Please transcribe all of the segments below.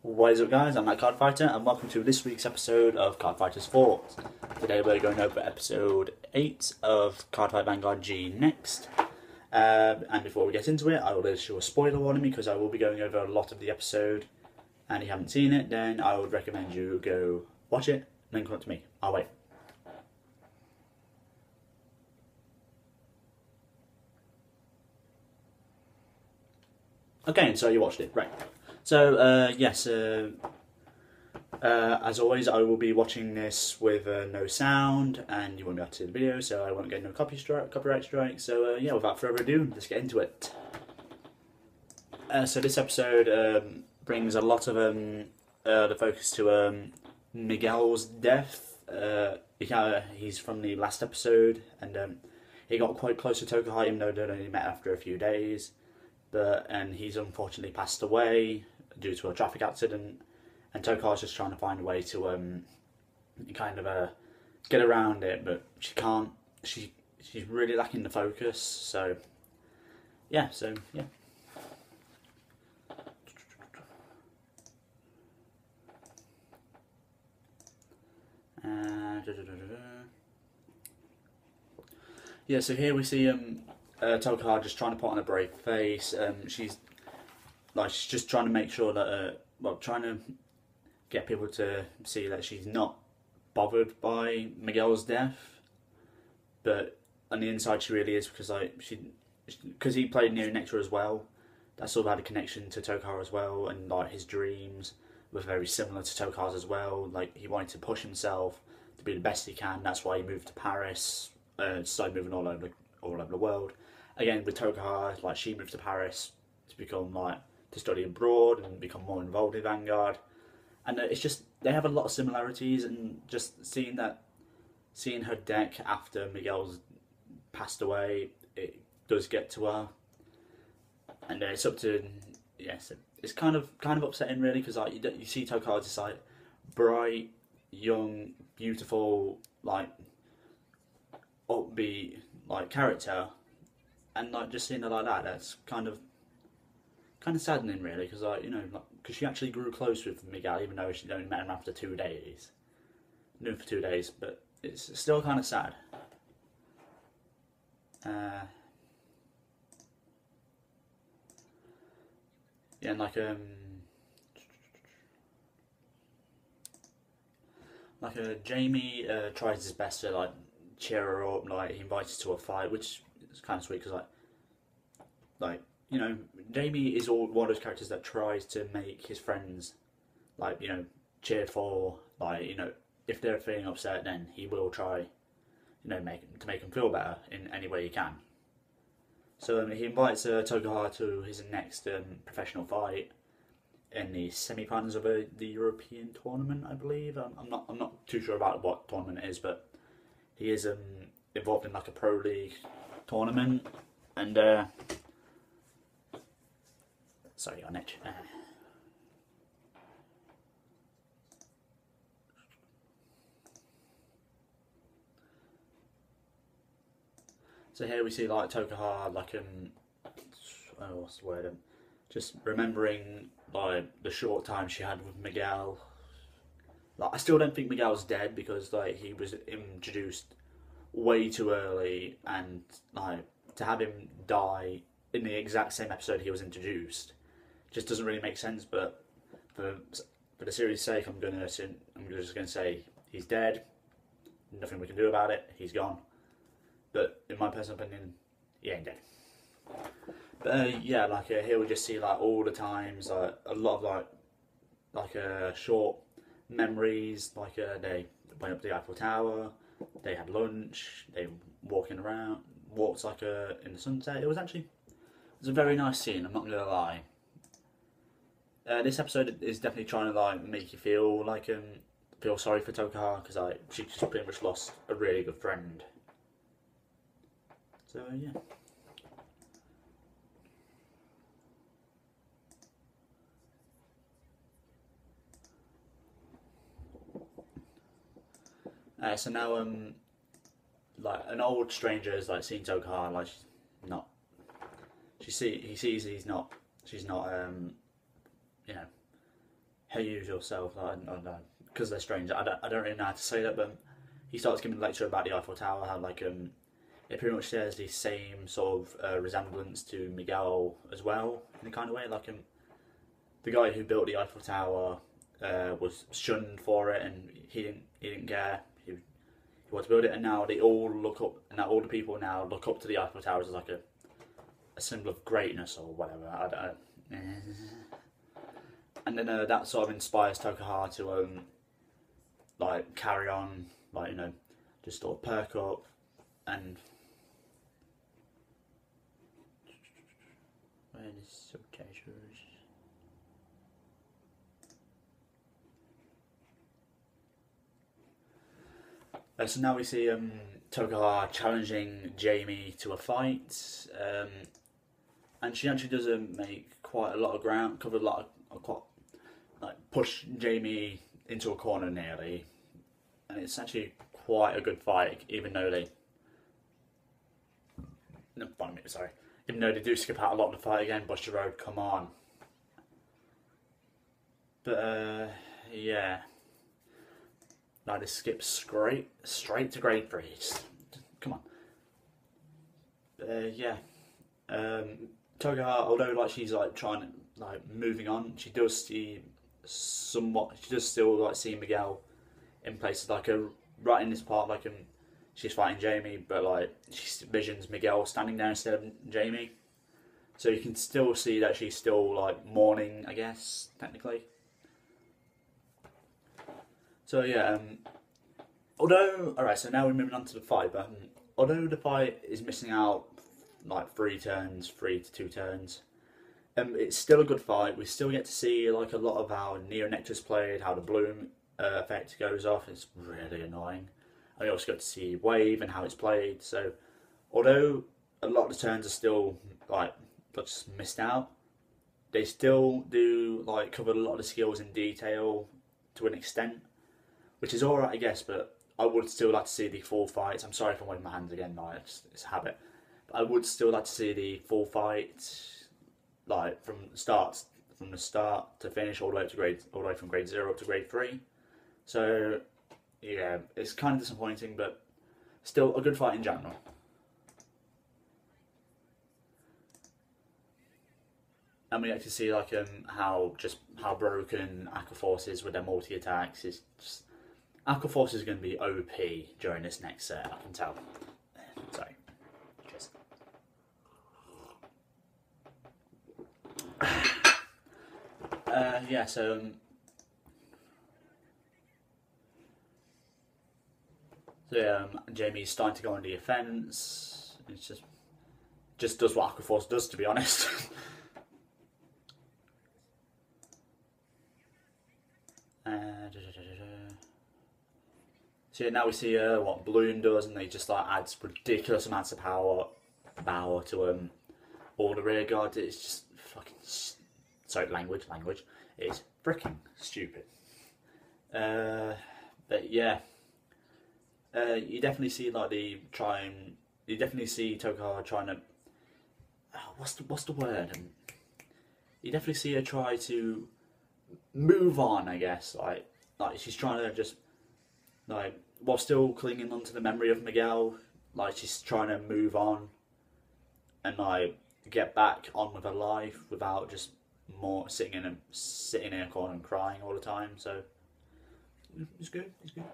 What is up guys, I'm Matt CardFighter and welcome to this week's episode of CardFighter's 4. Today we're going over episode 8 of CardFight Vanguard G next. And before we get into it, I will issue a spoiler warning because I will be going over a lot of the episode. And if you haven't seen it, then I would recommend you go watch it and then come up to me. I'll wait. Okay, so you watched it, right. So, yes, as always, I will be watching this with no sound, and you won't be able to see the video, so I won't get no copyright strike. So, yeah, without further ado, let's get into it. So this episode brings a lot of the focus to Miguel's death. He's from the last episode, and he got quite close to Tocar, even though they'd only met after a few days. And he's unfortunately passed away due to a traffic accident, and Tokar's just trying to find a way to kind of get around it, but she can't. She's really lacking the focus. So yeah. Yeah, so here we see Tocar just trying to put on a brave face. She's just trying to make sure that, trying to get people to see that she's not bothered by Miguel's death, but on the inside she really is, because he played near next to her as well. That sort of had a connection to Tocar as well, and like his dreams were very similar to Tokar's as well. Like he wanted to push himself to be the best he can. That's why he moved to Paris, started moving all over the world. Again with Tocar, like she moved to Paris to become to study abroad and become more involved in Vanguard, and it's just they have a lot of similarities. And just seeing her deck after Miguel's passed away, it does get to her, and it's up to it's kind of upsetting really, because you see Tocar just bright, young, beautiful, upbeat character, and just seeing her like that, that's kind of saddening really, because because she actually grew close with Miguel, even though she only met him after 2 days. Knew him for 2 days, but it's still kind of sad. Yeah, and Jamie tries his best to cheer her up. He invites her to a fight, which is kind of sweet, because Jamie is one of those characters that tries to make his friends cheer for, if they're feeling upset, then he will try to make them feel better in any way he can. So he invites Tocar to his next professional fight in the semi-finals of the European tournament, I believe. I'm not too sure about what tournament it is, but he is involved in a pro league tournament, and sorry on it. So here we see Tocar what's the word? Just remembering the short time she had with Miguel. I still don't think Miguel's dead, because he was introduced way too early, and to have him die in the exact same episode he was introduced just doesn't really make sense. But for the series' sake, I'm just going to say he's dead. Nothing we can do about it. He's gone. But in my personal opinion, he ain't dead. But yeah, here we just see all the times, a lot of short memories. They went up the Eiffel Tower, they had lunch, they walked in the sunset. It was a very nice scene. I'm not gonna lie. This episode is definitely trying to make you feel sorry for Tocar, because she just pretty much lost a really good friend. So yeah. So now an old stranger is seeing Tocar, she's not, she's not her usual self. I don't know, because they're strange. I don't really know how to say that, but he starts giving a lecture about the Eiffel Tower, how like it pretty much shares the same sort of resemblance to Miguel as well, in a kind of way. Like the guy who built the Eiffel Tower was shunned for it, and he didn't care. He wanted to build it, and now they all look up, and now all the people now look up to the Eiffel Tower as like a symbol of greatness or whatever. I don't. And then that sort of inspires Tocar to like carry on, like, you know, just sort of perk up and. Where is subtitles? So now we see Tocar challenging Jamie to a fight, and she actually does make quite a lot of ground, cover a lot of quite, like, push Jamie into a corner nearly, and it's actually quite a good fight, even though they, no, pardon me, sorry, even though they do skip out a lot of the fight again. Buster Road, come on. But yeah. Like, this skips straight to grade 3. Come on. Yeah. Togar, although like she's like trying to like moving on, she does see somewhat. She does still like see Miguel in places like right in this part, like she's fighting Jamie, but like she visions Miguel standing there instead of Jamie. So you can still see that she's still like mourning, I guess, technically. So yeah, alright, so now we're moving on to the fight, but although the fight is missing out like 3 to 2 turns, it's still a good fight. We still get to see like a lot of how Neo Nectar's played, how the bloom effect goes off. It's really annoying. And we also got to see Wave and how it's played. So although a lot of the turns are still like just missed out, they still do like cover a lot of the skills in detail to an extent, which is alright, I guess, but I would still like to see the full fights. I'm sorry if I'm waving my hands again, like, it's a habit. But I would still like to see the full fight, like from the start to finish, all the way from grade 0 up to grade 3. So yeah, it's kind of disappointing, but still a good fight in general. And we actually see like how broken Aqua Force is with their multi attacks. It's just, Aqua Force is going to be OP during this next set, I can tell. Sorry. Cheers. Yeah, so Jamie's starting to go on the offense. It's just does what Aqua Force does, to be honest. So yeah, now we see what Bloom does, and they just like adds ridiculous amounts of power to all the rear guard. It's just fucking language. It's freaking stupid. But yeah, you definitely see like you definitely see Tocar trying to. What's the word? You definitely see her try to move on, I guess. Like she's trying to just like, while still clinging onto the memory of Miguel, like she's trying to move on and like get back on with her life without just more sitting in a corner and crying all the time. So it's good. It's good.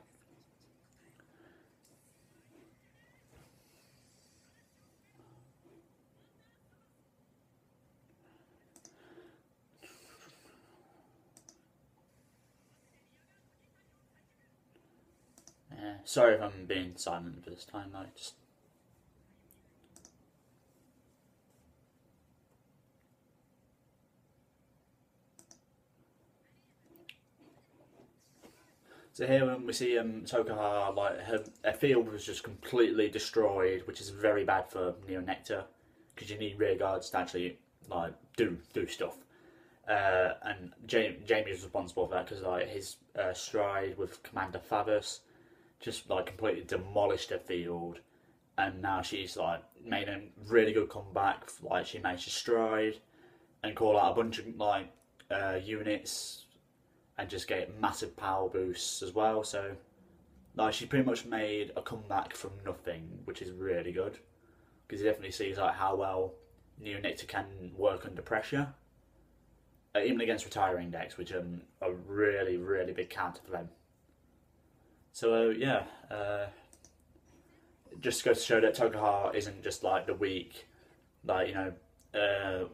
Sorry if I'm being silent for this time, though. Just so here we see Tocar, like her field was just completely destroyed, which is very bad for Neo Nectar, because you need rear guards to actually like do stuff. And Jamie is responsible for that, because like his stride with Commander Favus just like completely demolished her field, and now she's like made a really good comeback. Like she managed to stride and call out a bunch of like units, and just get massive power boosts as well. So like she pretty much made a comeback from nothing, which is really good, because it definitely sees like how well New Nicta can work under pressure, even against retiring decks, which are a really, really big counter for them. So yeah, just goes to show that Tocar isn't just like the weak, like, you know,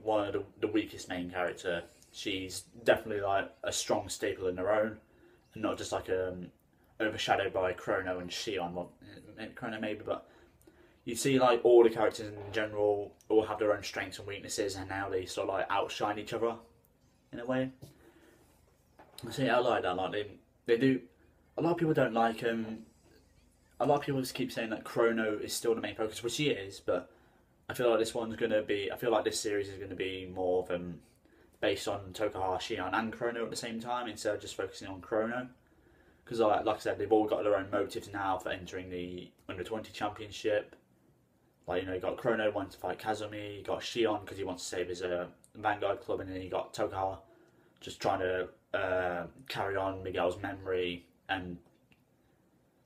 one of the weakest main character. She's definitely like a strong staple in her own, and not just like overshadowed by Chrono and Shion. Well, Chrono maybe, but you see like all the characters in general all have their own strengths and weaknesses, and now they sort of like outshine each other in a way. So yeah, I like that. Like they do. A lot of people don't like a lot of people just keep saying that Chrono is still the main focus, which he is, but I feel like this one's gonna be. I feel like this series is gonna be more of based on Tocar, Shion, and Chrono at the same time, instead of just focusing on Chrono. Because like I said, they've all got their own motives now for entering the Under-20 Championship. Like, you know, you got Chrono wanting to fight Kazumi, you got Shion because he wants to save his Vanguard club, and then you got Tocar just trying to carry on Miguel's memory and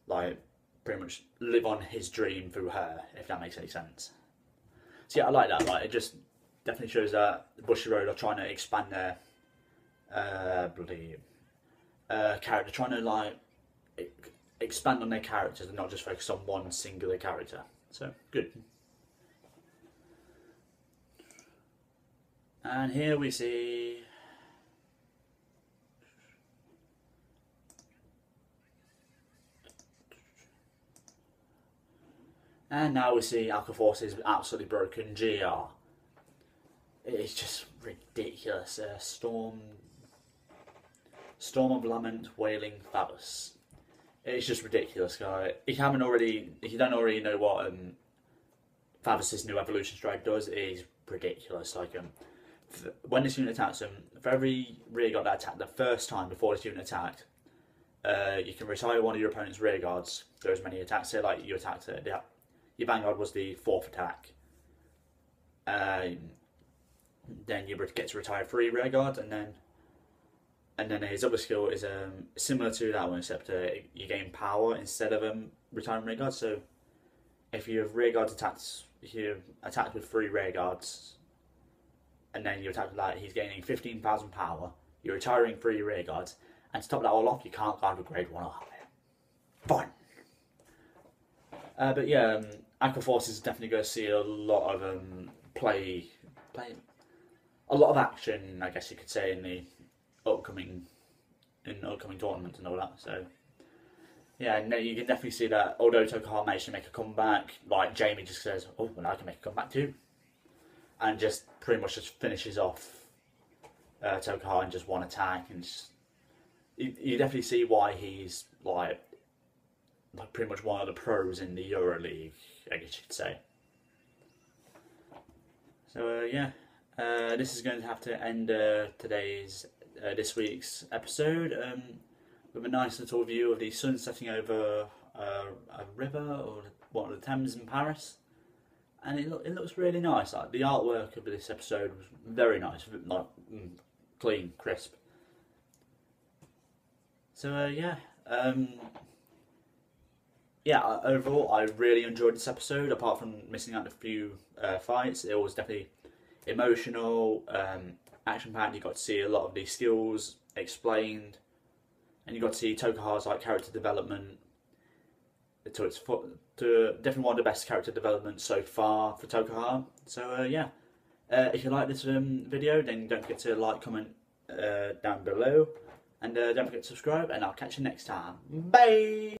like pretty much live on his dream through her, if that makes any sense. So yeah, I like that. Like, it just definitely shows that Bushiroad are trying to expand their character, trying to like expand on their characters and not just focus on one singular character. So good. And here we see now we see Alka Force's absolutely broken GR. It's just ridiculous. Storm of Lament, Wailing Phallus. It's just ridiculous, guy. If you don't already know what Phallus's new evolution strike does, it is ridiculous. Like when this unit attacks them, for every rearguard that attacked the first time before this unit attacked, you can retire one of your opponent's rearguards. There as many attacks. Say like you attacked it. Your Vanguard was the 4th attack. Then you get to retire 3 rearguards, and then his other skill is similar to that one, except you gain power instead of retiring rearguards. So if you have rearguards attacked, if you attacked with 3 rearguards, and then you attack with that, he's gaining 15,000 power. You're retiring 3 rearguards, and to top that all off, you can't guard with grade 1 or higher. Fun. But yeah, Aqua Force is definitely going to see a lot of a lot of action, I guess you could say, in the upcoming tournaments and all that. So yeah, you can definitely see that. Although Tocar managed to make a comeback, like Jamie just says, "Oh, well, I can make a comeback too," and just pretty much just finishes off Tocar in just one attack, and you definitely see why he's like pretty much one of the pros in the EuroLeague, I guess you could say. So yeah, this is going to have to end this week's episode with a nice little view of the sun setting over a river or one of the Thames in Paris, and it looks really nice. Like the artwork of this episode was very nice, like clean, crisp. So yeah. Yeah, overall, I really enjoyed this episode. Apart from missing out a few fights, it was definitely emotional, action-packed. You got to see a lot of these skills explained, and you got to see Tokar's like character development to definitely one of the best character developments so far for Tokar. So yeah, if you like this video, then don't forget to like, comment down below, and don't forget to subscribe. And I'll catch you next time. Bye.